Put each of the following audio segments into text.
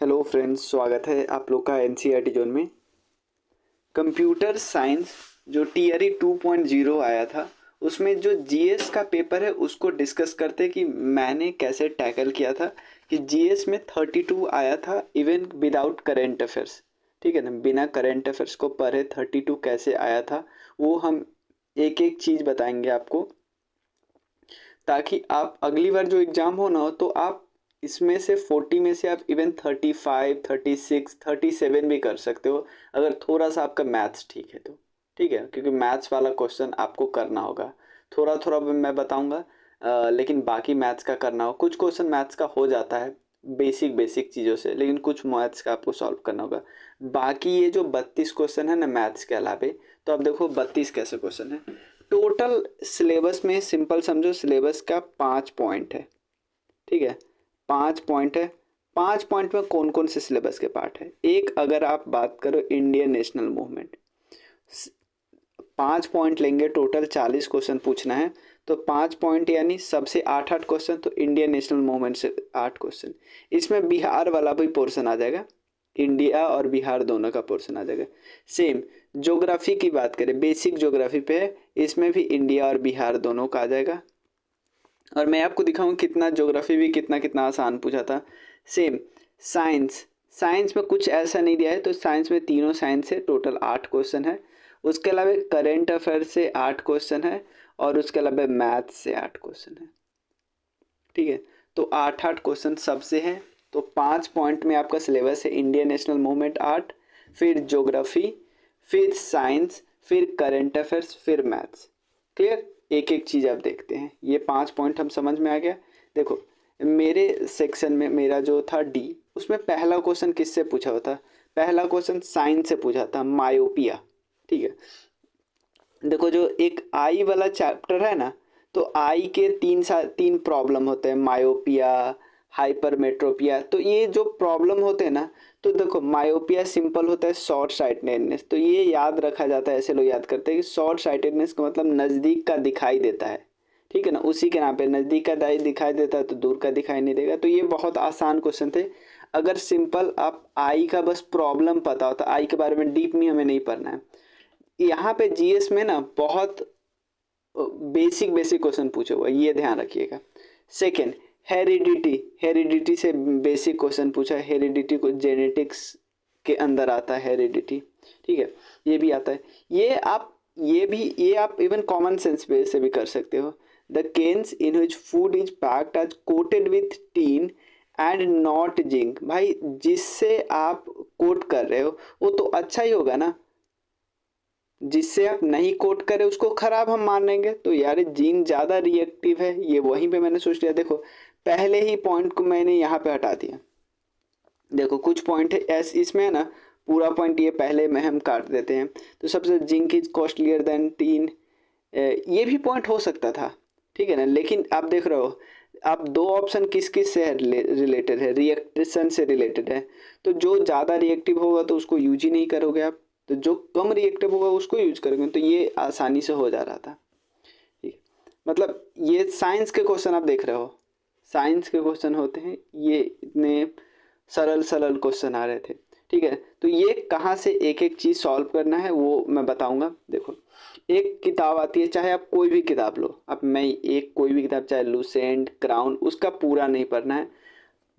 Hello friends, स्वागत है आप लोग का एनसीईआरटी जोन में। कंप्यूटर साइंस जो टीआरई 2.0 आया था, उसमें जो जीएस का पेपर है उसको डिस्कस करते कि मैंने कैसे टैकल किया था कि जीएस में 32 आया था इवन विदाउट करेंट अफेयर्स। ठीक है ना, बिना करेंट अफेयर्स को पढ़े 32 कैसे आया था, वो हम एक एक चीज़ बताएंगे आपको, ताकि आप अगली बार जो एग्ज़ाम हो ना, तो आप इसमें से 40 में से आप इवन 35, 36, 37 भी कर सकते हो, अगर थोड़ा सा आपका मैथ्स ठीक है तो। ठीक है, क्योंकि मैथ्स वाला क्वेश्चन आपको करना होगा। थोड़ा थोड़ा मैं बताऊंगा, लेकिन बाकी मैथ्स का करना हो। कुछ क्वेश्चन मैथ्स का हो जाता है बेसिक बेसिक चीज़ों से, लेकिन कुछ मैथ्स का आपको सॉल्व करना होगा। बाकी ये जो 32 क्वेश्चन है ना मैथ्स के अलावे, तो आप देखो 32 कैसे क्वेश्चन है। टोटल सिलेबस में सिंपल समझो, सिलेबस का 5 पॉइंट है। ठीक है, 5 पॉइंट है। 5 पॉइंट में कौन कौन से सिलेबस के पार्ट है। एक, अगर आप बात करो इंडियन नेशनल मूवमेंट, 5 पॉइंट लेंगे, टोटल 40 क्वेश्चन पूछना है, तो 5 पॉइंट यानी सबसे 8 क्वेश्चन, तो इंडियन नेशनल मूवमेंट से 8 क्वेश्चन। इसमें बिहार वाला भी पोर्शन आ जाएगा, इंडिया और बिहार दोनों का पोर्शन आ जाएगा। सेम ज्योग्राफी की बात करें, बेसिक ज्योग्राफी पे है, इसमें भी इंडिया और बिहार दोनों का आ जाएगा। और मैं आपको दिखाऊँ कितना ज्योग्राफी भी कितना कितना आसान पूछा था। सेम साइंस, साइंस में कुछ ऐसा नहीं दिया है, तो साइंस में तीनों साइंस से टोटल 8 क्वेश्चन है। उसके अलावा करेंट अफेयर से 8 क्वेश्चन है, और उसके अलावा मैथ से 8 क्वेश्चन है। ठीक है, तो 8 क्वेश्चन सबसे हैं। तो 5 पॉइंट में आपका सिलेबस है इंडियन नेशनल मूवमेंट 8, फिर ज्योग्राफी, फिर साइंस, फिर करंट अफेयर्स, फिर मैथ्स। क्लियर, एक एक चीज़ आप देखते हैं। ये 5 पॉइंट हम समझ में आ गया। देखो, मेरे सेक्शन में मेरा जो था डी, उसमें पहला क्वेश्चन किससे पूछा हुआ था। पहला क्वेश्चन साइंस से पूछा था, मायोपिया। ठीक है, देखो जो एक आई वाला चैप्टर है ना, तो आई के तीन प्रॉब्लम होते हैं, मायोपिया, हाइपरमेट्रोपिया। तो ये जो प्रॉब्लम होते हैं ना, तो देखो मायोपिया सिंपल होता है शॉर्ट साइटेडनेस, तो ये याद रखा जाता है, ऐसे लोग याद करते हैं कि शॉर्ट साइटेडनेस का मतलब नज़दीक का दिखाई देता है। ठीक है ना, उसी के नाम पे नज़दीक का दिखाई देता है, तो दूर का दिखाई नहीं देगा। तो ये बहुत आसान क्वेश्चन थे। अगर सिंपल आप आई का बस प्रॉब्लम पता होता, आई के बारे में डीप में हमें नहीं पढ़ना है। यहाँ पे जीएस में ना बहुत बेसिक बेसिक क्वेश्चन पूछे हुआ, ये ध्यान रखिएगा। सेकंड, हेरिडिटी, हेरिडिटी से बेसिक क्वेश्चन पूछा है। हेरिडिटी को जेनेटिक्स के अंदर आता है हेरिडिटी। ठीक है, ये भी आता है। ये आप इवन कॉमन सेंस से भी कर सकते हो। The cans in which food is packed as coated with tin and not zinc. भाई जिससे आप कोट कर रहे हो वो तो अच्छा ही होगा ना, जिससे आप नहीं कोट करें उसको खराब हम मानेंगे। तो यार जीन ज़्यादा रिएक्टिव है, ये वहीं पे मैंने सोच लिया। देखो पहले ही पॉइंट को मैंने यहाँ पे हटा दिया। देखो कुछ पॉइंट है ऐसे इसमें है ना, पूरा पॉइंट ये पहले में हम काट देते हैं। तो सबसे zinc is costlier then tin, ये भी पॉइंट हो सकता था। ठीक है ना, लेकिन आप देख रहे हो आप दो ऑप्शन किस किस से रिलेटेड है, रिएक्शन से रिलेटेड है। तो जो ज़्यादा रिएक्टिव होगा तो उसको यूज ही नहीं करोगे आप, तो जो कम रिएक्टिव होगा उसको यूज करोगे। तो ये आसानी से हो जा रहा था। ठीक है, मतलब ये साइंस के क्वेश्चन आप देख रहे हो, साइंस के क्वेश्चन होते हैं ये, इतने सरल सरल क्वेश्चन आ रहे थे। ठीक है, तो ये कहाँ से एक एक चीज़ सॉल्व करना है वो मैं बताऊंगा। देखो एक किताब आती है, चाहे आप कोई भी किताब लो, अब मैं एक कोई भी किताब, चाहे लूसेंट, क्राउन, उसका पूरा नहीं पढ़ना है।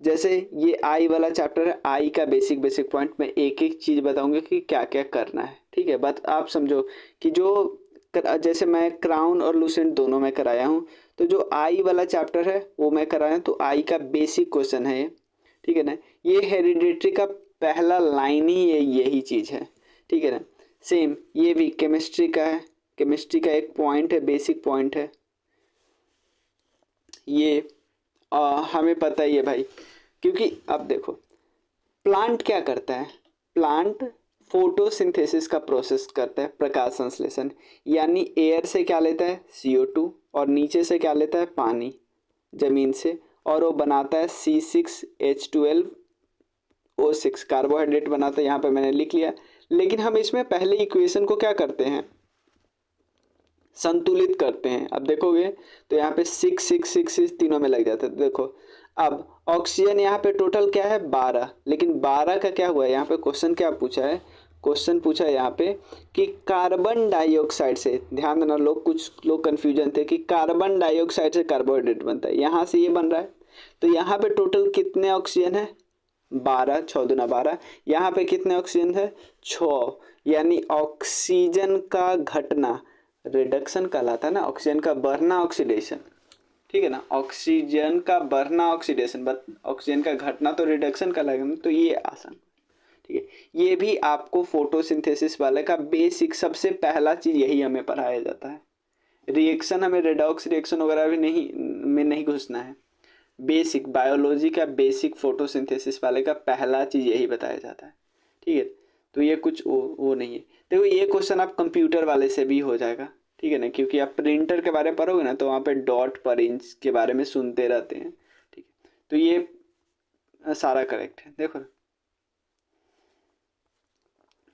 जैसे ये आई वाला चैप्टर है, आई का बेसिक बेसिक पॉइंट मैं एक एक चीज़ बताऊंगा कि क्या क्या करना है। ठीक है, बात आप समझो कि जो जैसे मैं क्राउन और लूसेंट दोनों में कराया हूँ, तो जो आई वाला चैप्टर है वो मैं कराया हूँ, तो आई का बेसिक क्वेश्चन है ये। ठीक है ना, ये हेरिडिटरी का पहला लाइन ही यही चीज़ है। ठीक है ना, सेम ये भी केमिस्ट्री का है, केमिस्ट्री का एक पॉइंट है, बेसिक पॉइंट है ये। हमें पता ही है भाई, क्योंकि अब देखो प्लांट क्या करता है, प्लांट फोटोसिंथेसिस का प्रोसेस करता है, प्रकाश संश्लेषण, यानी एयर से क्या लेता है CO2, और नीचे से क्या लेता है पानी जमीन से, और वो बनाता है C6H12O6 कार्बोहाइड्रेट बनाता है। यहाँ पे मैंने लिख लिया, लेकिन हम इसमें पहले इक्वेशन को क्या करते हैं, संतुलित करते हैं। अब देखोगे तो यहाँ पे 6 6 6 6 तीनों में लग जाता है। देखो अब ऑक्सीजन यहाँ पे टोटल क्या है 12, लेकिन 12 का क्या हुआ है यहाँ पे क्वेश्चन क्या पूछा है, क्वेश्चन पूछा है यहाँ पे कि कार्बन डाइऑक्साइड से, ध्यान देना लोग, कुछ लोग कंफ्यूजन थे कि कार्बन डाइऑक्साइड से कार्बोहाइड्रेट बनता है, यहाँ से ये बन रहा है। तो यहाँ पे टोटल कितने ऑक्सीजन है 12, 6 दूना 12, यहाँ पे कितने ऑक्सीजन है 6, यानी ऑक्सीजन का घटना रिडक्शन कहलाता है ना, ऑक्सीजन का बढ़ना ऑक्सीडेशन, ठीक है ना, ऑक्सीजन का बढ़ना ऑक्सीडेशन, ऑक्सीजन का घटना तो रिडक्शन कहलाएगा ना, तो ये आसान, ठीक है। ये भी आपको फोटोसिंथेसिस वाले का बेसिक सबसे पहला चीज यही हमें पढ़ाया जाता है। रिएक्शन हमें रेडॉक्स रिएक्शन वगैरह भी नहीं घुसना है। बेसिक बायोलॉजी का बेसिक फोटोसिंथेसिस वाले का पहला चीज यही बताया जाता है, ठीक है। तो ये कुछ वो नहीं है। देखो ये क्वेश्चन आप कंप्यूटर वाले से भी हो जाएगा, ठीक है ना, क्योंकि आप प्रिंटर के बारे में पढ़ोगे ना तो वहाँ पे डॉट पर इंच के बारे में सुनते रहते हैं, ठीक है। तो ये सारा करेक्ट है, देखो ना।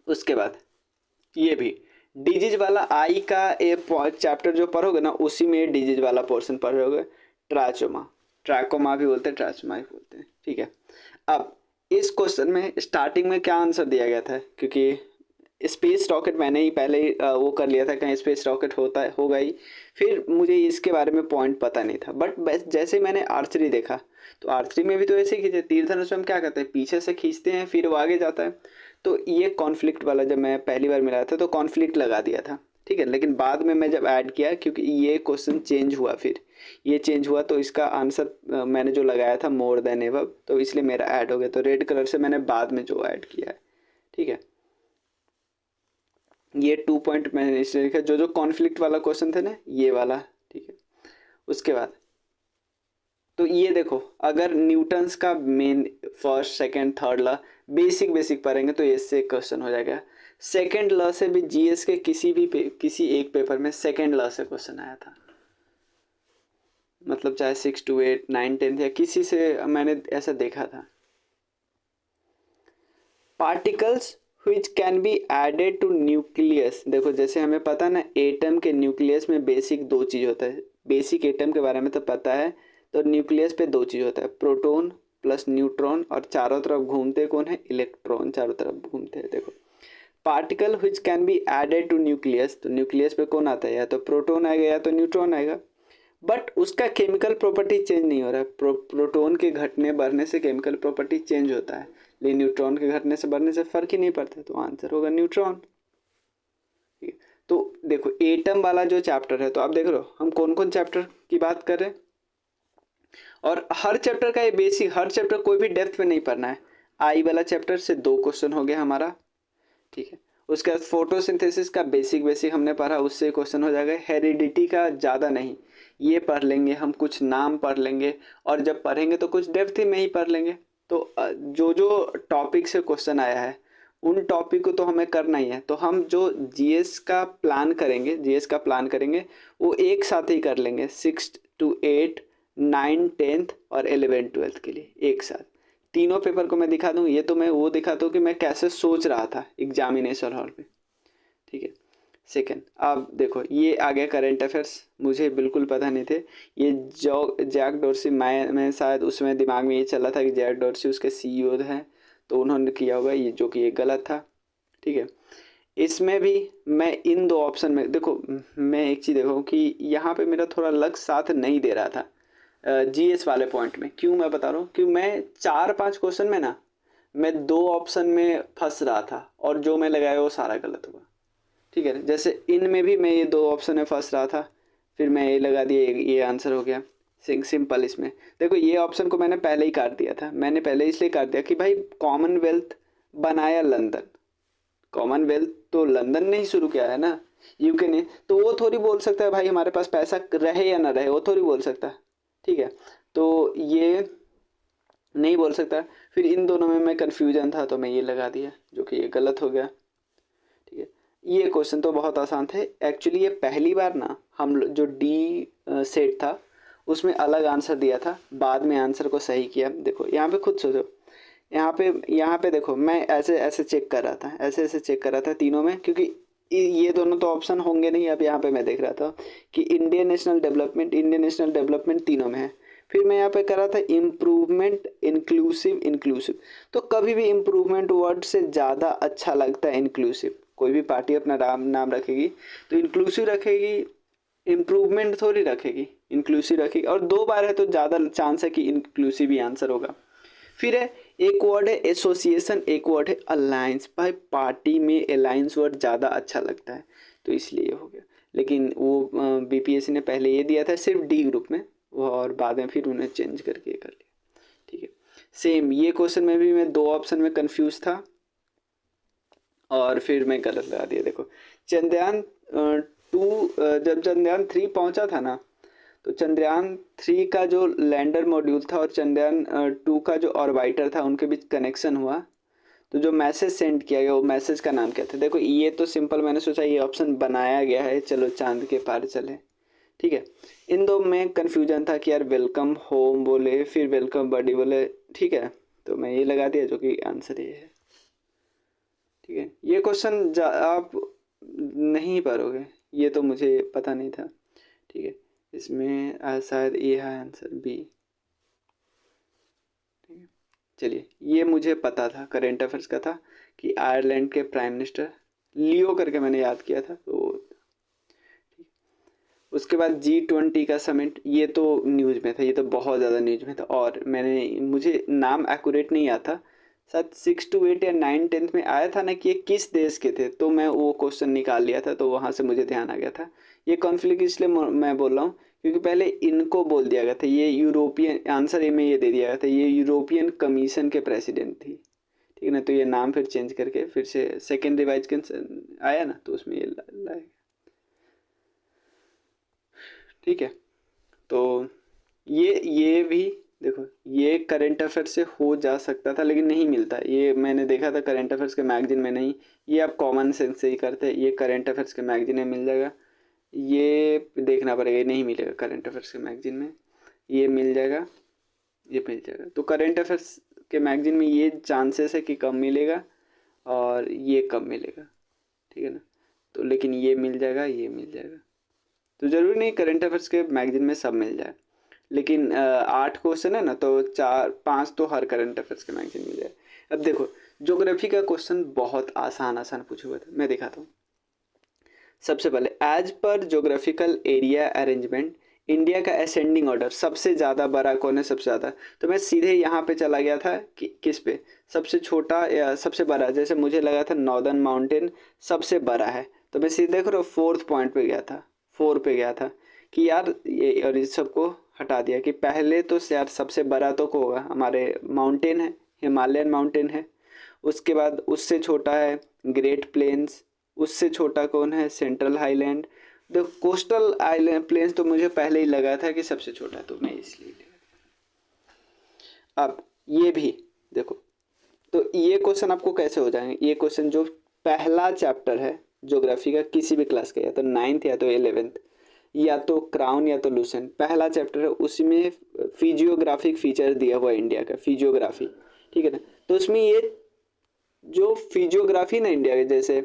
उसके बाद ये भी डिजीज वाला आई का चैप्टर जो पढ़ोगे ना उसी में डिजीज वाला पोर्शन पढ़ोगे, ट्रैकोमा भी बोलते हैं, ट्राचोमा भी बोलते हैं, ठीक है। अब इस क्वेश्चन में स्टार्टिंग में क्या आंसर दिया गया था, क्योंकि स्पेस रॉकेट मैंने ही पहले ही वो कर लिया था, कहीं स्पेस रॉकेट होगा ही, फिर मुझे इसके बारे में पॉइंट पता नहीं था। बट जैसे मैंने आर्चरी देखा तो आर्चरी में भी तो ऐसे ही खींचे, तीर धनुष में हम क्या करते हैं पीछे से खींचते हैं फिर वो आगे जाता है। तो ये कॉन्फ्लिक्ट वाला जब मैं पहली बार मिला था तो कॉन्फ्लिक्ट लगा दिया था, ठीक है। लेकिन बाद में मैं जब ऐड किया, क्योंकि ये क्वेश्चन चेंज हुआ, फिर ये चेंज हुआ तो इसका आंसर मैंने जो लगाया था मोर देन एबव, तो इसलिए मेरा ऐड हो गया। तो रेड कलर से मैंने बाद में जो ऐड किया है, ठीक है। ये 2 पॉइंट मैंने इसलिए लिखा, जो कॉन्फ्लिक्ट वाला क्वेश्चन था ना ये वाला, ठीक है। उसके बाद तो ये देखो, अगर न्यूटन्स का main first second third law basic पढ़ेंगे तो इससे क्वेश्चन हो जाएगा। सेकंड लॉ से भी जीएस के किसी एक पेपर में सेकंड लॉ से क्वेश्चन आया था, मतलब चाहे 6 to 8 9 10 या किसी से मैंने ऐसा देखा था। Particles which can be added to nucleus, देखो जैसे हमें पता ना एटम के न्यूक्लियस में बेसिक 2 चीज़ होता है, बेसिक एटम के बारे में तो पता है। तो न्यूक्लियस पे 2 चीज़ होता है, प्रोटॉन प्लस न्यूट्रॉन, और चारों तरफ घूमते कौन है इलेक्ट्रॉन, चारों तरफ घूमते हैं। देखो particle which can be added to nucleus, तो न्यूक्लियस पे कौन आता है, या तो प्रोटॉन आएगा या तो न्यूट्रॉन आएगा, बट उसका केमिकल प्रॉपर्टी चेंज नहीं हो रहा है। प्रोटॉन के घटने बढ़ने से केमिकल प्रॉपर्टी चेंज होता है, लेकिन न्यूट्रॉन के घटने से बढ़ने से फर्क ही नहीं पड़ता, तो आंसर होगा न्यूट्रॉन, ठीक है। तो देखो एटम वाला जो चैप्टर है, तो आप देख लो हम कौन कौन चैप्टर की बात कर रहे हैं, और हर चैप्टर का ये बेसिक, हर चैप्टर कोई भी डेप्थ में नहीं पढ़ना है। आई वाला चैप्टर से 2 क्वेश्चन हो गया हमारा, ठीक है। उसके बाद फोटोसिंथेसिस का बेसिक हमने पढ़ा, उससे क्वेश्चन हो जाएगा। हेरिडिटी का ज़्यादा नहीं, ये पढ़ लेंगे हम, कुछ नाम पढ़ लेंगे, और जब पढ़ेंगे तो कुछ डेप्थ में ही पढ़ लेंगे। तो जो टॉपिक से क्वेश्चन आया है उन टॉपिक को तो हमें करना ही है। तो हम जो जीएस का प्लान करेंगे वो एक साथ ही कर लेंगे, 6 to 8 9 10th और 11 12th के लिए एक साथ। तीनों पेपर को मैं दिखा दूँ, ये तो मैं वो दिखाता हूँ कि मैं कैसे सोच रहा था एग्जामिनेशन हॉल में, ठीक है। सेकेंड, अब देखो ये आ गया करंट अफेयर्स, मुझे बिल्कुल पता नहीं थे। ये जो जैक डोर्सी, मैं शायद उसमें दिमाग में ये चला था कि जैक डोर्सी उसके सीईओ हैं, तो उन्होंने किया होगा ये, जो कि ये गलत था, ठीक है। इसमें भी मैं इन 2 ऑप्शन में, देखो मैं एक चीज़ देखो कि यहाँ पे मेरा थोड़ा लक साथ नहीं दे रहा था जीएस वाले पॉइंट में। क्यों मैं बता रहा हूँ, क्योंकि मैं 4-5 क्वेश्चन में ना मैं 2 ऑप्शन में फंस रहा था, और जो मैं लगाया वो सारा गलत हुआ, ठीक है। जैसे इनमें भी मैं ये 2 ऑप्शन में फंस रहा था, फिर मैं ये लगा दिया, ये आंसर हो गया सिंपल। इसमें देखो ये ऑप्शन को मैंने पहले ही काट दिया था, मैंने पहले इसलिए काट दिया कि भाई कॉमनवेल्थ बनाया लंदन, कॉमनवेल्थ तो लंदन ने ही शुरू किया है ना, यूके ने, तो वो थोड़ी बोल सकता है भाई हमारे पास पैसा रहे या ना रहे, वो थोड़ी बोल सकता है, ठीक है। तो ये नहीं बोल सकता। फिर इन दोनों में मैं कन्फ्यूजन था तो मैं ये लगा दिया, जो कि ये गलत हो गया, ठीक है। ये क्वेश्चन तो बहुत आसान थे एक्चुअली। ये पहली बार ना हम जो डी सेट था उसमें अलग आंसर दिया था, बाद में आंसर को सही किया। देखो यहाँ पे खुद सोचो, यहाँ पे देखो मैं ऐसे चेक कर रहा था, ऐसे चेक कर रहा था तीनों में, क्योंकि ये दोनों तो ऑप्शन होंगे नहीं। अब यहाँ पे मैं देख रहा था कि इंडियन नेशनल डेवलपमेंट तीनों में है, फिर मैं यहाँ पे करा था इम्प्रूवमेंट, इंक्लूसिव, इंक्लूसिव। तो कभी भी इम्प्रूवमेंट वर्ड से ज़्यादा अच्छा लगता है इंक्लूसिव। कोई भी पार्टी अपना नाम रखेगी तो इंक्लूसिव रखेगी, इम्प्रूवमेंट थोड़ी रखेगी, इंक्लूसिव रखेगी। और 2 बार है तो ज़्यादा चांस है कि इंक्लूसिव ही आंसर होगा। फिर है एक वर्ड है एसोसिएशन, एक वर्ड है अलायंस। भाई पार्टी में अलायंस वर्ड ज़्यादा अच्छा लगता है तो इसलिए हो गया। लेकिन वो बीपीएससी ने पहले ये दिया था सिर्फ डी ग्रुप में, और बाद में फिर उन्हें चेंज करके कर लिया। ठीक है, सेम ये क्वेश्चन में भी मैं 2 ऑप्शन में कंफ्यूज था और फिर मैं गलत लगा दिया। देखो चंद्रयान 2, जब चंद्रयान 3 पहुंचा था ना, तो चंद्रयान 3 का जो लैंडर मॉड्यूल था और चंद्रयान 2 का जो ऑर्बिटर था उनके बीच कनेक्शन हुआ, तो जो मैसेज सेंड किया गया वो मैसेज का नाम क्या था? देखो ये तो सिंपल, मैंने सोचा ये ऑप्शन बनाया गया है, चलो चांद के पार चले। ठीक है, इन दो में कन्फ्यूजन था कि यार वेलकम होम बोले फिर वेलकम बॉडी बोले। ठीक है, तो मैं ये लगा दिया जो कि आंसर ये है। ठीक है, ये क्वेश्चन आप नहीं पारोगे, ये तो मुझे पता नहीं था। ठीक है, इसमें शायद ये है आंसर बी। ठीक है, चलिए ये मुझे पता था, करेंट अफेयर्स का था कि आयरलैंड के प्राइम मिनिस्टर लियो करके मैंने याद किया था। तो उसके बाद G20 का समिट, ये तो न्यूज़ में था, ये तो बहुत ज़्यादा न्यूज़ में था। और मुझे नाम एक्यूरेट नहीं आता, शायद 6 to 8 या 9 10th में आया था ना कि ये किस देश के थे, तो मैं वो क्वेश्चन निकाल लिया था, तो वहाँ से मुझे ध्यान आ गया था। ये कॉन्फ्लिक्ट इसलिए मैं बोल रहा हूँ क्योंकि पहले इनको बोल दिया गया था, ये यूरोपियन आंसर ए में ये दे दिया गया था, ये यूरोपियन कमीशन के प्रेसिडेंट थी। ठीक है ना, तो ये नाम फिर चेंज करके फिर से सेकेंड रिवाइज आया ना, तो उसमें ये लाया। ठीक है, तो ये भी देखो, ये करंट अफेयर से हो जा सकता था लेकिन नहीं मिलता। ये मैंने देखा था करंट अफेयर्स के मैगजीन में नहीं, ये आप कॉमन सेंस से ही करते हैं। ये करंट अफेयर्स के मैगजीन में मिल जाएगा, ये देखना पड़ेगा, ये नहीं मिलेगा करंट अफेयर्स के मैगजीन में, ये मिल जाएगा, ये मिल जाएगा। तो करंट अफेयर्स के मैगजीन में ये चांसेस है कि कम मिलेगा और ये कम मिलेगा। ठीक है ना, तो लेकिन ये मिल जाएगा, ये मिल जाएगा। तो ज़रूरी नहीं करंट अफेयर्स के मैगजीन में सब मिल जाए, लेकिन 8 क्वेश्चन है ना, तो 4-5 तो हर करंट अफेयर्स के मैगजीन मिल जाए। अब देखो ज्योग्राफी का क्वेश्चन बहुत आसान पूछा हुआ था, मैं दिखाता हूँ। सबसे पहले as per geographical area arrangement India का असेंडिंग ऑर्डर, सबसे ज़्यादा बड़ा कौन है? सबसे ज़्यादा, तो मैं सीधे यहाँ पे चला गया था कि किस पे, सबसे छोटा या सबसे बड़ा। जैसे मुझे लगा था नॉर्दर्न माउंटेन सबसे बड़ा है, तो मैं सीधे देख रहा हूँ 4th पॉइंट पे गया था, 4 पे गया था कि यार ये, और इस सबको हटा दिया कि पहले तो यार सबसे बड़ा तो को होगा, हमारे माउंटेन है, हिमालयन माउंटेन है। उसके बाद उससे छोटा है ग्रेट प्लेन्स, उससे छोटा कौन है? Central highland. The coastal island plains तो मुझे पहले ही लगा था कि सबसे छोटा, तो मैं इसलिए लगा। अब ये भी देखो, तो ये क्वेश्चन आपको कैसे हो जाएंगे? ये क्वेश्चन जो पहला चैप्टर है ज्योग्राफी का किसी भी क्लास का, या तो 9th या तो 11th, या तो क्राउन या तो लूसेंट, पहला चैप्टर है, उसमें फिजियोग्राफिक फीचर दिया हुआ है इंडिया का, फिजियोग्राफी। ठीक है ना, तो उसमें ये जो फिजियोग्राफी ना इंडिया के, जैसे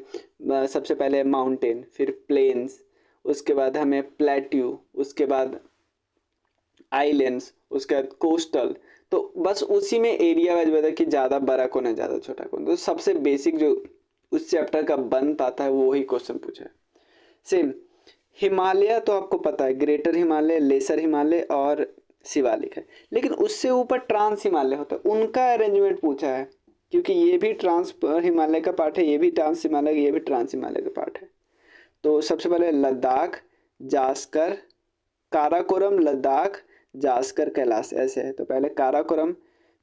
सबसे पहले माउंटेन, फिर प्लेन्स, उसके बाद हमें प्लेट्यू, उसके बाद आइलैंड्स, उसके बाद कोस्टल, तो बस उसी में एरिया वाइज बता कि ज़्यादा बड़ा कौन है, ज़्यादा छोटा कौन। तो सबसे बेसिक जो उस चैप्टर का बन पाता है वो ही क्वेश्चन पूछा है। सेम हिमालय तो आपको पता है, ग्रेटर हिमालय, लेसर हिमालय और शिवालिक है, लेकिन उससे ऊपर ट्रांस हिमालय होता है, उनका अरेंजमेंट पूछा है, क्योंकि ये भी ट्रांस हिमालय का पार्ट है, ये भी ट्रांस हिमालय, ये भी ट्रांस हिमालय का पार्ट है। तो सबसे पहले लद्दाख, जास्कर, काराकोरम, लद्दाख, जास्कर, कैलाश, ऐसे है। तो पहले काराकोरम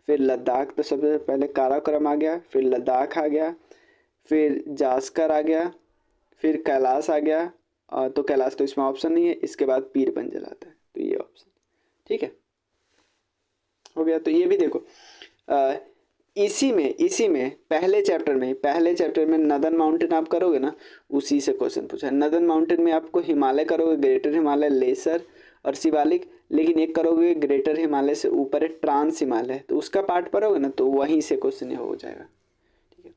फिर लद्दाख, तो सबसे पहले काराकोरम आ गया, फिर लद्दाख आ गया, फिर जास्कर आ गया, फिर कैलाश आ गया, तो कैलाश तो इसमें ऑप्शन नहीं है। इसके बाद पीर पंजल आता है, तो ये ऑप्शन। ठीक है, हो गया। तो ये भी देखो इसी में पहले चैप्टर में नदन माउंटेन आप करोगे ना, उसी से क्वेश्चन पूछा है। नदन माउंटेन में आपको हिमालय करोगे, ग्रेटर हिमालय, लेसर और शिवालिक, लेकिन एक करोगे ग्रेटर हिमालय से ऊपर है ट्रांस हिमालय, तो उसका पार्ट पढ़ोगे ना, तो वहीं से क्वेश्चन हो जाएगा। ठीक है,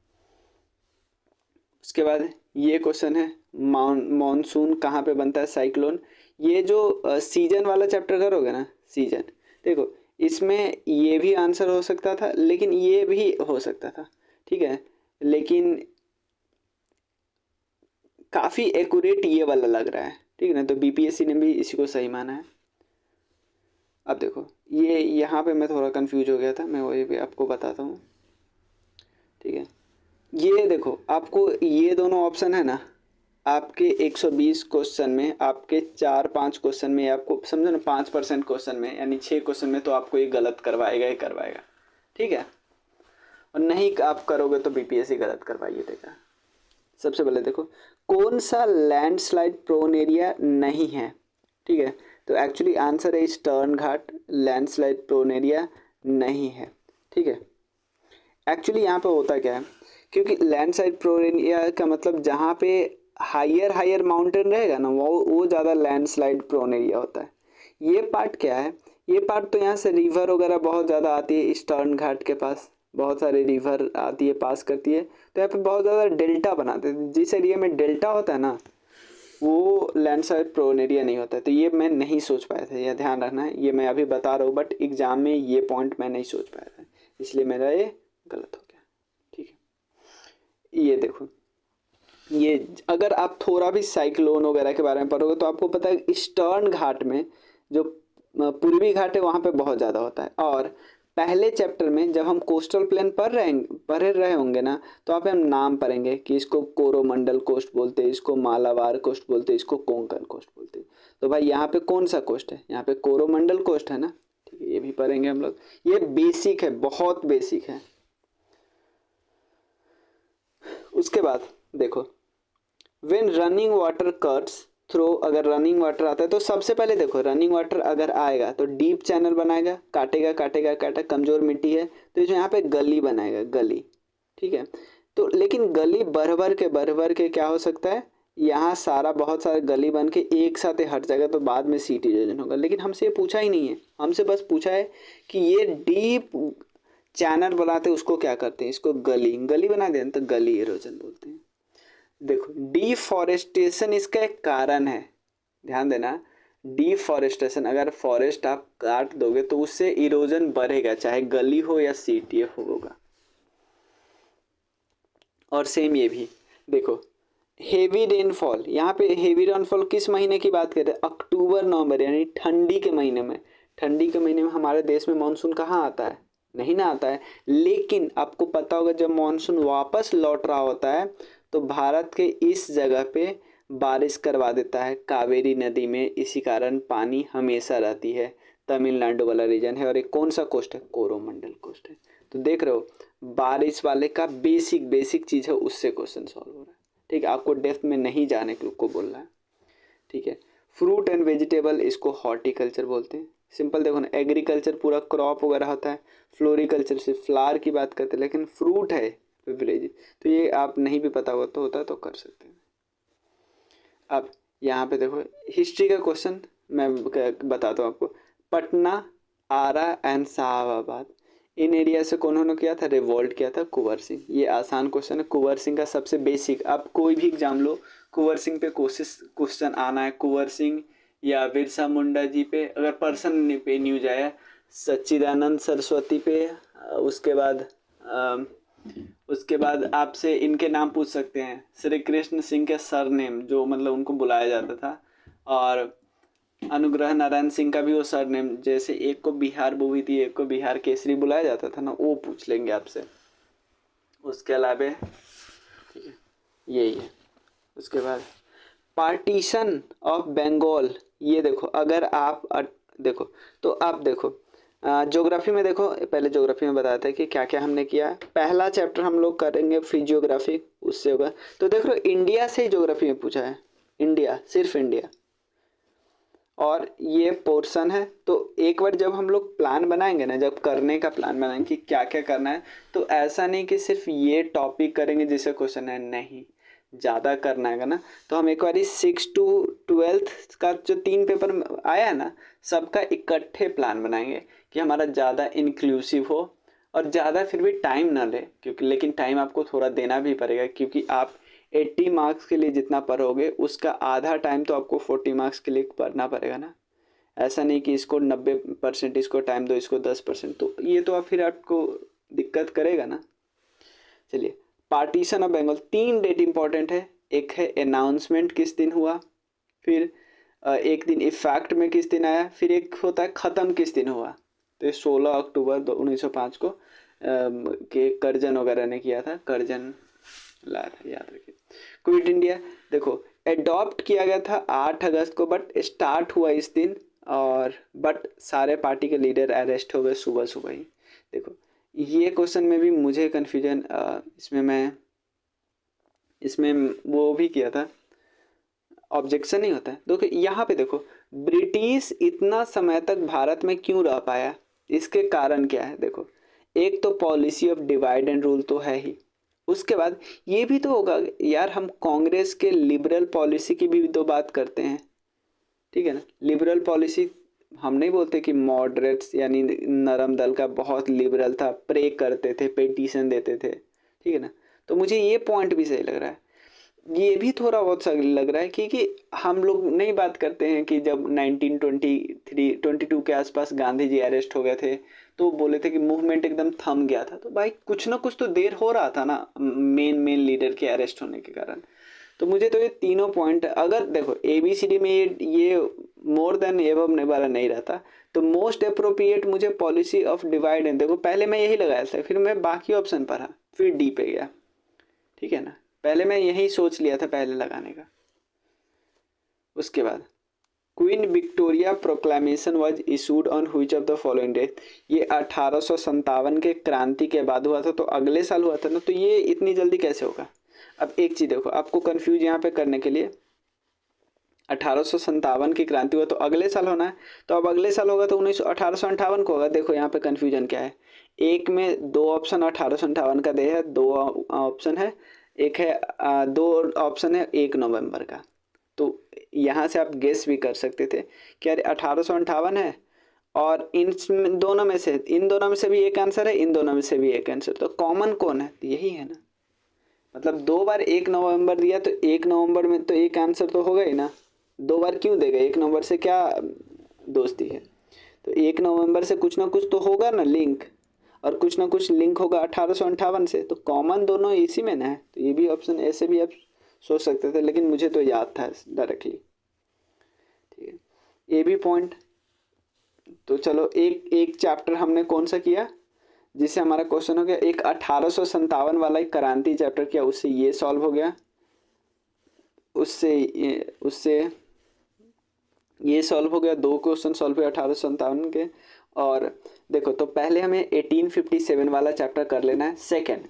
उसके बाद ये क्वेश्चन है मॉनसून कहाँ पे बनता है? साइक्लोन। ये जो सीजन वाला चैप्टर करोगे ना, सीजन, देखो इसमें ये भी आंसर हो सकता था, लेकिन ये भी हो सकता था, ठीक है, लेकिन काफ़ी एक्यूरेट ये वाला लग रहा है, ठीक है ना, तो बीपीएससी ने भी इसी को सही माना है। अब देखो ये यहाँ पे मैं थोड़ा कंफ्यूज हो गया था, मैं वही भी आपको बताता हूँ, ठीक है। ये देखो आपको ये दोनों ऑप्शन है ना, आपके 120 क्वेश्चन में, आपके 4-5 क्वेश्चन में, आपको समझो ना 5% क्वेश्चन में, यानी 6 क्वेश्चन में तो आपको ये गलत करवाएगा ही करवाएगा, ठीक है। और नहीं आप करोगे तो बीपीएससी गलत करवाइए देगा। सबसे पहले देखो कौन सा लैंडस्लाइड प्रोन एरिया नहीं है, ठीक है, तो एक्चुअली आंसर है ईस्टर्न घाट, लैंडस्लाइड प्रोन एरिया नहीं है, ठीक है। एक्चुअली यहाँ पे होता क्या है, क्योंकि लैंडस्लाइड प्रोन एरिया का मतलब जहाँ पे हायर माउंटेन रहेगा ना, वो ज़्यादा लैंडस्लाइड प्रोन एरिया होता है। ये पार्ट क्या है, ये पार्ट तो यहाँ से रिवर वगैरह बहुत ज़्यादा आती है, ईस्टर्न घाट के पास बहुत सारे रिवर आती है, पास करती है, तो यहाँ पे बहुत ज़्यादा डेल्टा बनाते हैं। जिस एरिया में डेल्टा होता है ना, वो लैंडस्लाइड प्रोन एरिया नहीं होता है। तो ये मैं नहीं सोच पाया था, यह ध्यान रखना है, ये मैं अभी बता रहा हूँ, बट एग्जाम में ये पॉइंट मैं नहीं सोच पाया था, इसलिए मेरा ये गलत हो गया, ठीक है। ये देखो ये अगर आप थोड़ा भी साइक्लोन वगैरह के बारे में पढ़ोगे तो आपको पता है ईस्टर्न घाट में जो पूर्वी घाट है वहाँ पे बहुत ज़्यादा होता है। और पहले चैप्टर में जब हम कोस्टल प्लेन पढ़ रहे होंगे ना, तो वहाँ पे हम नाम पढ़ेंगे कि इसको कोरोमंडल कोस्ट बोलते हैं, इसको मालाबार कोस्ट बोलते हैं, इसको कोंकण कोस्ट बोलते हैं। तो भाई यहाँ पे कौन सा कोस्ट है, यहाँ पे कोरोमंडल कोस्ट है ना, ठीक है, ये भी पढ़ेंगे हम लोग। ये बेसिक है, बहुत बेसिक है। उसके बाद देखो when running water cuts through, अगर रनिंग वाटर आता है तो सबसे पहले देखो रनिंग वाटर अगर आएगा तो डीप चैनल बनाएगा, काटेगा काटेगा काटा, कमज़ोर मिट्टी है तो जो यहाँ पे गली बनाएगा, गली, ठीक है। तो लेकिन गली भर भर के क्या हो सकता है, यहाँ सारा बहुत सारा गली बन के एक साथ ही हट जाएगा, तो बाद में सीट इरोजन होगा। लेकिन हमसे ये पूछा ही नहीं है, हमसे बस पूछा है कि ये डीप चैनल बनाते उसको क्या करते हैं, इसको गली गली बना दें तो गली इरोजन बोलते हैं। देखो डिफॉरेस्टेशन इसका एक कारण है, ध्यान देना, डिफॉरेस्टेशन, अगर फॉरेस्ट आप काट दोगे तो उससे इरोजन बढ़ेगा, चाहे गली हो या सीट, ये होगा। और सेम ये भी देखो हेवी रेनफॉल, यहाँ पे हेवी रेनफॉल किस महीने की बात कर रहे हैं, अक्टूबर नवंबर, यानी ठंडी के महीने में। ठंडी के महीने में हमारे देश में मानसून कहाँ आता है, नहीं ना आता है। लेकिन आपको पता होगा जब मानसून वापस लौट रहा होता है तो भारत के इस जगह पे बारिश करवा देता है, कावेरी नदी में, इसी कारण पानी हमेशा रहती है। तमिलनाडु वाला रीजन है, और एक कौन सा कोस्ट है, कोरोमंडल कोस्ट है। तो देख रहे हो बारिश वाले का बेसिक चीज़ है, उससे क्वेश्चन सॉल्व हो रहा है, ठीक है। आपको डेप्थ में नहीं जाने को बोल रहा है, ठीक है। फ्रूट एंड वेजिटेबल, इसको हॉर्टिकल्चर बोलते हैं। सिंपल देखो ना, एग्रीकल्चर पूरा क्रॉप वगैरह होता है, फ्लोरिकल्चर से फ्लावर की बात करते हैं, लेकिन फ्रूट है बेवरेज, तो ये आप नहीं भी पता हुआ तो होता है तो कर सकते हैं। अब यहाँ पे देखो हिस्ट्री का क्वेश्चन मैं बताता हूँ आपको। पटना, आरा एंड शाहबाद, इन एरिया से कौन किया था, रिवोल्ट किया था, कुंवर सिंह। ये आसान क्वेश्चन है, कुंवर सिंह का सबसे बेसिक, आप कोई भी एग्जाम लो कुंवर सिंह पे क्वेश्चन आना है। कुंवर सिंह या बिरसा मुंडा जी पे, अगर पर्सन पे न्यूज आया, सच्चिदानंद सरस्वती पे, उसके बाद आपसे इनके नाम पूछ सकते हैं, श्री कृष्ण सिंह के सरनेम जो मतलब उनको बुलाया जाता था, और अनुग्रह नारायण सिंह का भी वो सरनेम, जैसे एक को बिहार बुवी थी, एक को बिहार केसरी बुलाया जाता था ना, वो पूछ लेंगे आपसे। उसके अलावा ठीक है यही है। उसके बाद पार्टीशन ऑफ बंगाल, ये देखो अगर आप देखो तो आप देखो ज्योग्राफी में देखो, पहले ज्योग्राफी में बताया था कि क्या क्या हमने किया। पहला चैप्टर हम लोग करेंगे फिजियोग्राफी, उससे होगा। तो देखो इंडिया से ज्योग्राफी में पूछा है, इंडिया, सिर्फ इंडिया, और ये पोर्शन है। तो एक बार जब हम लोग प्लान बनाएंगे ना, जब करने का प्लान बनाएंगे कि क्या क्या करना है, तो ऐसा नहीं कि सिर्फ ये टॉपिक करेंगे जिससे क्वेश्चन है, नहीं, ज़्यादा करना है ना। तो हम एक बार 6 to 12 का जो 3 पेपर आया है ना, सबका इकट्ठे प्लान बनाएंगे कि हमारा ज़्यादा इंक्लूसिव हो और ज़्यादा फिर भी टाइम ना ले, क्योंकि लेकिन टाइम आपको थोड़ा देना भी पड़ेगा, क्योंकि आप 80 मार्क्स के लिए जितना पढ़ोगे उसका आधा टाइम तो आपको 40 मार्क्स के लिए पढ़ना पड़ेगा ना। ऐसा नहीं कि इसको 90% इसको टाइम दो, इसको 10%, तो ये तो आप फिर आपको दिक्कत करेगा ना। चलिए, partition of Bengal, 3 date important है। एक है अनाउंसमेंट किस दिन हुआ, फिर एक दिन इफेक्ट में किस दिन आया, फिर एक होता है ख़त्म किस दिन हुआ। तो ये 16 अक्टूबर 1905 को के कर्जन वगैरह ने किया था, कर्जन लाया था, याद रखिए। क्विट इंडिया देखो एडॉप्ट किया गया था 8 अगस्त को, बट स्टार्ट हुआ इस दिन, और बट सारे पार्टी के लीडर अरेस्ट हो गए सुबह सुबह ही। देखो ये क्वेश्चन में भी मुझे कन्फ्यूजन, इसमें वो भी किया था, ऑब्जेक्शन नहीं होता है। देखो यहाँ पे देखो, ब्रिटिश इतना समय तक भारत में क्यों रह पाया, इसके कारण क्या है। देखो एक तो policy of divide and rule तो है ही, उसके बाद ये भी तो होगा यार, हम कांग्रेस के लिबरल पॉलिसी की भी तो बात करते हैं, ठीक है ना। लिबरल पॉलिसी हम नहीं बोलते कि मॉडरेट्स यानी नरम दल का बहुत लिबरल था, प्रे करते थे, पेटिशन देते थे, ठीक है ना। तो मुझे ये पॉइंट भी सही लग रहा है। ये भी थोड़ा बहुत सही लग रहा है क्योंकि हम लोग नहीं बात करते हैं कि जब 1922 के आसपास गांधी जी अरेस्ट हो गए थे तो बोले थे कि मूवमेंट एकदम थम गया था। तो भाई कुछ ना कुछ तो देर हो रहा था ना मेन लीडर के अरेस्ट होने के कारण। तो मुझे तो ये तीनों पॉइंट, अगर देखो ABCD में ये मोर देन एबव वाला नहीं रहता तो मोस्ट अप्रोप्रिएट मुझे पॉलिसी ऑफ डिवाइड एंड, देखो पहले मैं यही लगाया था, फिर मैं बाकी ऑप्शन पढ़ा, फिर डी पे गया, ठीक है ना। पहले मैं यही सोच लिया था पहले लगाने का। उसके बाद queen Victoria proclamation was issued on which of the following day, ये 1857 के क्रांति के बाद हुआ था, तो अगले साल हुआ था ना, तो ये इतनी जल्दी कैसे होगा। अब एक चीज़ देखो, आपको कंफ्यूज यहाँ पे करने के लिए, 1857 की क्रांति हुआ तो अगले साल होना है, तो अब अगले साल होगा तो 1858 को होगा। देखो यहाँ पे कंफ्यूजन क्या है, एक में 2 ऑप्शन 1858 का दे है, 2 ऑप्शन है, एक है 2 ऑप्शन है 1 नवंबर का। तो यहाँ से आप गेस भी कर सकते थे कि यार 1858 है, और इन दोनों में से, इन दोनों में से भी एक आंसर है, इन दोनों में से भी एक आंसर, तो कॉमन कौन है, तो यही है ना। मतलब 2 बार 1 नवंबर दिया तो 1 नवंबर में तो एक आंसर तो होगा ही ना। 2 बार क्यों देगा, 1 नवंबर से क्या दोस्ती है। तो 1 नवंबर से कुछ ना कुछ तो होगा ना लिंक, और कुछ ना कुछ लिंक होगा 1858 से, तो कॉमन दोनों इसी में ना है। तो ये भी ऑप्शन ऐसे भी आप सोच सकते थे, लेकिन मुझे तो याद था डायरेक्टली, ठीक है। ये भी पॉइंट, तो चलो एक चैप्टर हमने कौन सा किया जिससे हमारा क्वेश्चन हो गया, एक 1857 वाला एक क्रांति चैप्टर किया, उससे ये सॉल्व हो गया, उससे ये सॉल्व हो गया, 2 क्वेश्चन सॉल्व हुए 1857 के। और देखो तो पहले हमें 1857 वाला चैप्टर कर लेना है। सेकंड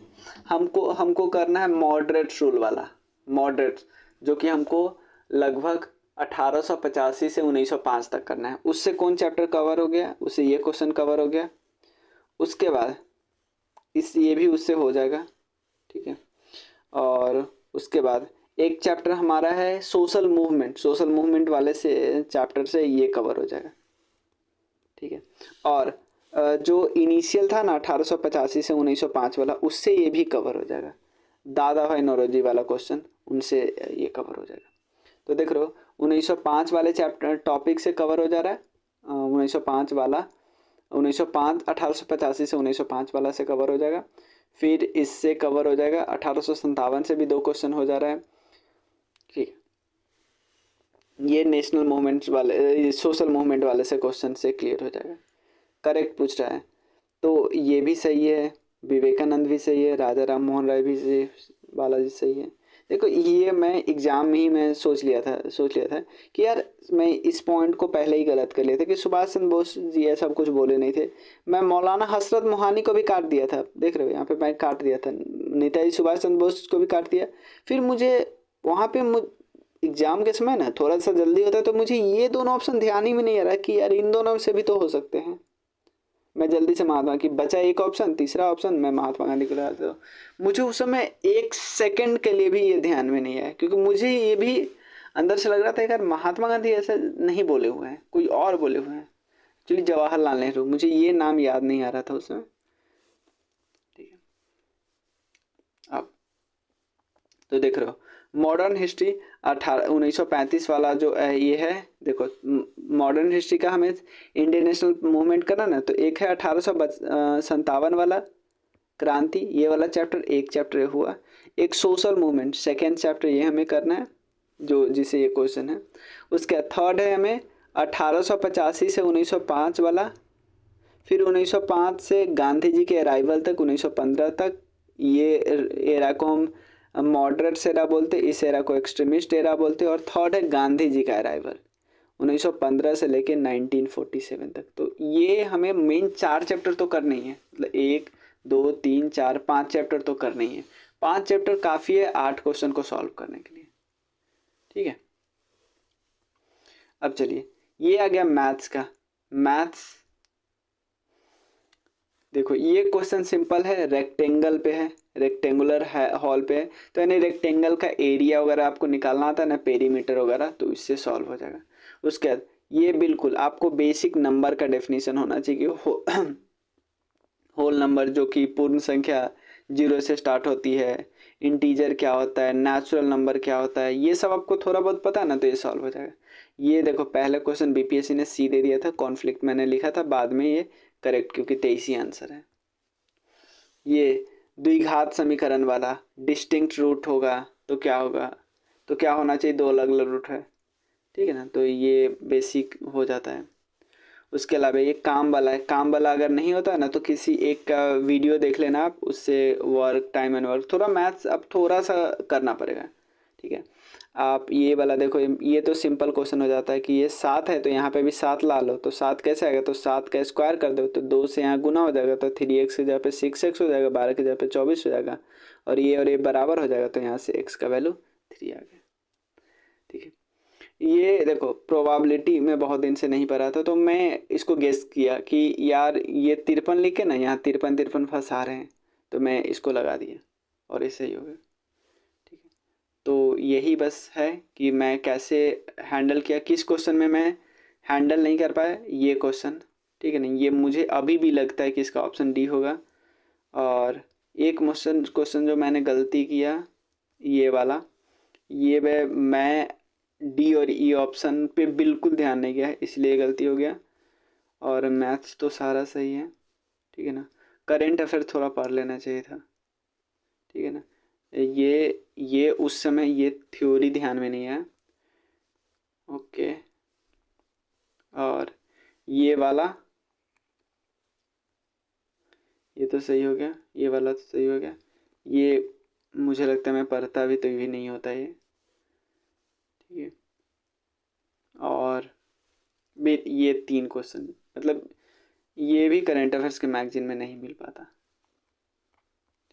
हमको करना है मॉडरेट रूल वाला, मॉडरेट, जो कि हमको लगभग 1885 से 1905 तक करना है। उससे कौन चैप्टर कवर हो गया, उससे ये क्वेश्चन कवर हो गया। उसके बाद ये भी उससे हो जाएगा, ठीक है। और उसके बाद एक चैप्टर हमारा है सोशल मूवमेंट वाले से चैप्टर से ये कवर हो जाएगा, ठीक है। और जो इनिशियल था ना 1885 से 1905 वाला, उससे ये भी कवर हो जाएगा। दादा भाई नौरोजी वाला क्वेश्चन, उनसे ये कवर हो जाएगा। तो देख रहे हो 1905 वाले चैप्टर टॉपिक से कवर हो जा रहा है, 1905 वाला 1885 से 1905 वाला से कवर हो जाएगा। फिर इससे कवर हो जाएगा 1857 से भी 2 क्वेश्चन हो जा रहा है, ठीक है। ये नेशनल मूवमेंट्स वाले, सोशल मूवमेंट वाले से क्वेश्चन से क्लियर हो जाएगा। करेक्ट पूछ रहा है, तो ये भी सही है, विवेकानंद भी सही है, राजा राम मोहन राय भी सही, बालाजी सही है। देखो ये मैं एग्ज़ाम में ही मैं सोच लिया था कि यार मैं इस पॉइंट को पहले ही गलत कर लिया था कि सुभाष चंद्र बोस जी ऐसा कुछ बोले नहीं थे। मैं मौलाना हसरत मोहानी को भी काट दिया था, देख रहे हो यहाँ पे मैं काट दिया था, नेताजी सुभाष चंद्र बोस को भी काट दिया। फिर मुझे वहाँ पे एग्ज़ाम के समय ना थोड़ा सा जल्दी होता है, तो मुझे ये दोनों ऑप्शन ध्यान ही में नहीं आ रहा कि यार इन दोनों से भी तो हो सकते हैं। मैं जल्दी से महात्मा की बचा एक ऑप्शन, तीसरा ऑप्शन मैं महात्मा गांधी को लगा देता हूँ। मुझे उस समय 1 सेकंड के लिए भी ये ध्यान में नहीं आया, क्योंकि मुझे ये भी अंदर से लग रहा था यार महात्मा गांधी ऐसे नहीं बोले हुए हैं, कोई और बोले हुए हैं। एक्चुअली जवाहरलाल नेहरू, मुझे ये नाम याद नहीं आ रहा था उस समय, ठीक है। अब तो देख रहे हो मॉडर्न हिस्ट्री 1935 वाला जो ये है, देखो मॉडर्न हिस्ट्री का हमें इंडियन नेशनल मूवमेंट करना ना, तो एक है 1857 वाला क्रांति, ये वाला चैप्टर एक चैप्टर हुआ। एक सोशल मूवमेंट सेकेंड चैप्टर, ये हमें करना है जो जिसे ये क्वेश्चन है। उसके थर्ड है हमें 1885 से 1905 वाला, फिर 1905 से गांधी जी के अराइवल तक 1915 तक, ये एरा को हम मॉडरेट एरा बोलते, इस एरा को एक्सट्रीमिस्ट एरा बोलते। और थर्ड है गांधी जी का अराइवल 1915 से लेके 1947 तक। तो ये हमें मेन 4 चैप्टर तो करने ही है, मतलब 1 2 3 4 5 चैप्टर तो करने ही है। 5 चैप्टर काफ़ी है 8 क्वेश्चन को सॉल्व करने के लिए, ठीक है। अब चलिए ये आ गया मैथ्स का। मैथ्स देखो ये क्वेश्चन सिंपल है, रेक्टेंगल पे है, रेक्टेंगुलर है हॉल पे है, तो यानी रेक्टेंगल का एरिया वगैरह आपको निकालना आता है ना, पेरीमीटर वगैरह, तो इससे सॉल्व हो जाएगा। उसके बाद ये बिल्कुल आपको बेसिक नंबर का डेफिनेशन होना चाहिए कि होल नंबर जो कि पूर्ण संख्या 0 से स्टार्ट होती है, इंटीजर क्या होता है, नेचुरल नंबर क्या होता है, ये सब आपको थोड़ा बहुत पता है ना, तो ये सॉल्व हो जाएगा। ये देखो पहले क्वेश्चन बीपीएससी ने सी दे दिया था, कॉन्फ्लिक्ट मैंने लिखा था, बाद में ये करेक्ट क्योंकि 23 ही आंसर है। ये द्विघात समीकरण वाला डिस्टिंक्ट रूट होगा तो क्या होगा, तो क्या होना चाहिए, 2 अलग अलग रूट है, ठीक है ना, तो ये बेसिक हो जाता है। उसके अलावा ये काम वाला है, काम वाला अगर नहीं होता ना तो किसी एक का वीडियो देख लेना आप, उससे वर्क टाइम एंड वर्क थोड़ा मैथ्स अब थोड़ा सा करना पड़ेगा, ठीक है। आप ये वाला देखो, ये तो सिंपल क्वेश्चन हो जाता है कि ये 7 है तो यहाँ पे भी 7 ला लो, तो 7 कैसे आएगा, तो 7 का स्क्वायर कर दो तो 2 से यहाँ गुना हो जाएगा, तो 3x की जगह पे 6x हो जाएगा, 12 की जगह पे 24 हो जाएगा, और ये बराबर हो जाएगा, तो यहाँ से x का वैल्यू 3 आ गया, ठीक है। ये देखो प्रोबेबिलिटी में बहुत दिन से नहीं पढ़ा था, तो मैं इसको गेस किया कि यार ये 53 लिखे ना, यहाँ 53 फंसा रहे हैं, तो मैं इसको लगा दिया और ऐसे ही हो गया, ठीक है। तो यही बस है कि मैं कैसे हैंडल किया, किस क्वेश्चन में मैं हैंडल नहीं कर पाया ये क्वेश्चन, ठीक है ना। ये मुझे अभी भी लगता है कि इसका ऑप्शन डी होगा। और एक क्वेश्चन जो मैंने गलती किया ये वाला, ये मैं डी और ई ऑप्शन पे बिल्कुल ध्यान नहीं गया है, इसलिए गलती हो गया। और मैथ्स तो सारा सही है, ठीक है ना। करेंट अफेयर थोड़ा पढ़ लेना चाहिए था, ठीक है ना। ये उस समय ये थ्योरी ध्यान में नहीं है, ओके। और ये वाला ये तो सही हो गया, ये वाला तो सही हो गया। ये मुझे लगता है मैं पढ़ता भी तो भी नहीं होता ये, ठीक है। और ये 3 क्वेश्चन मतलब ये भी करंट अफेयर्स के मैगजीन में नहीं मिल पाता,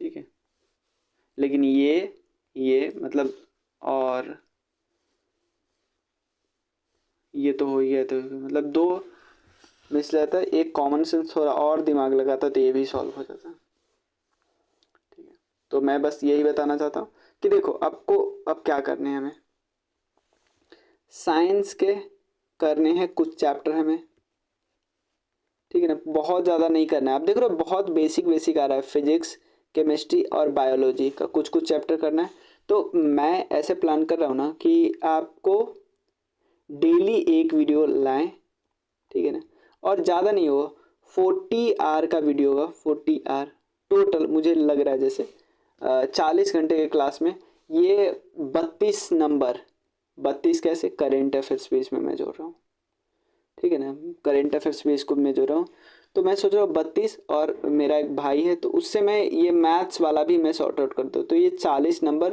ठीक है। लेकिन ये मतलब, और ये तो हो ही गया, तो मतलब 2 मिस जाता है, एक कॉमन सेंस थोड़ा और दिमाग लगाता तो ये भी सॉल्व हो जाता, ठीक है। तो मैं बस यही बताना चाहता हूँ कि देखो आपको अब क्या करने हैं, हमें साइंस के करने हैं कुछ चैप्टर हमें, ठीक है ना, बहुत ज़्यादा नहीं करना है। आप देख रहे हो बहुत बेसिक आ रहा है, फिजिक्स केमिस्ट्री और बायोलॉजी का कुछ चैप्टर करना है। तो मैं ऐसे प्लान कर रहा हूँ ना कि आपको डेली एक वीडियो लाएं, ठीक है ना, और ज़्यादा नहीं होगा, 40 आवर का वीडियो होगा, 40 आवर टोटल मुझे लग रहा है, जैसे 40 घंटे के क्लास में ये 32 नंबर, 32 कैसे करेंट अफेयर्स बेस में मैं जोड़ रहा हूँ, ठीक है ना, करेंट अफेयर्स बेस को मैं जोड़ रहा हूँ। तो मैं सोच रहा हूँ 32, और मेरा एक भाई है तो उससे मैं ये मैथ्स वाला भी मैं सॉर्ट आउट कर दूँ, तो ये 40 नंबर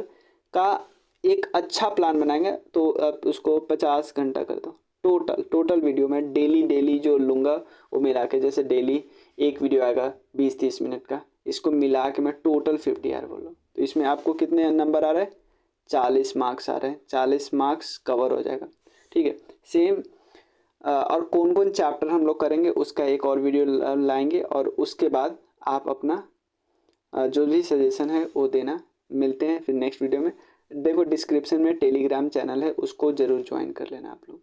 का एक अच्छा प्लान बनाएंगे। तो आप उसको 50 घंटा कर दो, टोटल वीडियो मैं डेली जो लूँगा वो मिला के, जैसे डेली एक वीडियो आएगा 20-30 मिनट का, इसको मिला के मैं टोटल 50 आवर बोल रहा हूँ। तो इसमें आपको कितने नंबर आ रहे हैं, 40 मार्क्स आ रहे हैं, 40 मार्क्स कवर हो जाएगा, ठीक है। सेम और कौन कौन चैप्टर हम लोग करेंगे उसका एक और वीडियो लाएंगे, और उसके बाद आप अपना जो भी सजेशन है वो देना। मिलते हैं फिर नेक्स्ट वीडियो में। देखो डिस्क्रिप्शन में टेलीग्राम चैनल है, उसको ज़रूर ज्वाइन कर लेना आप लोग।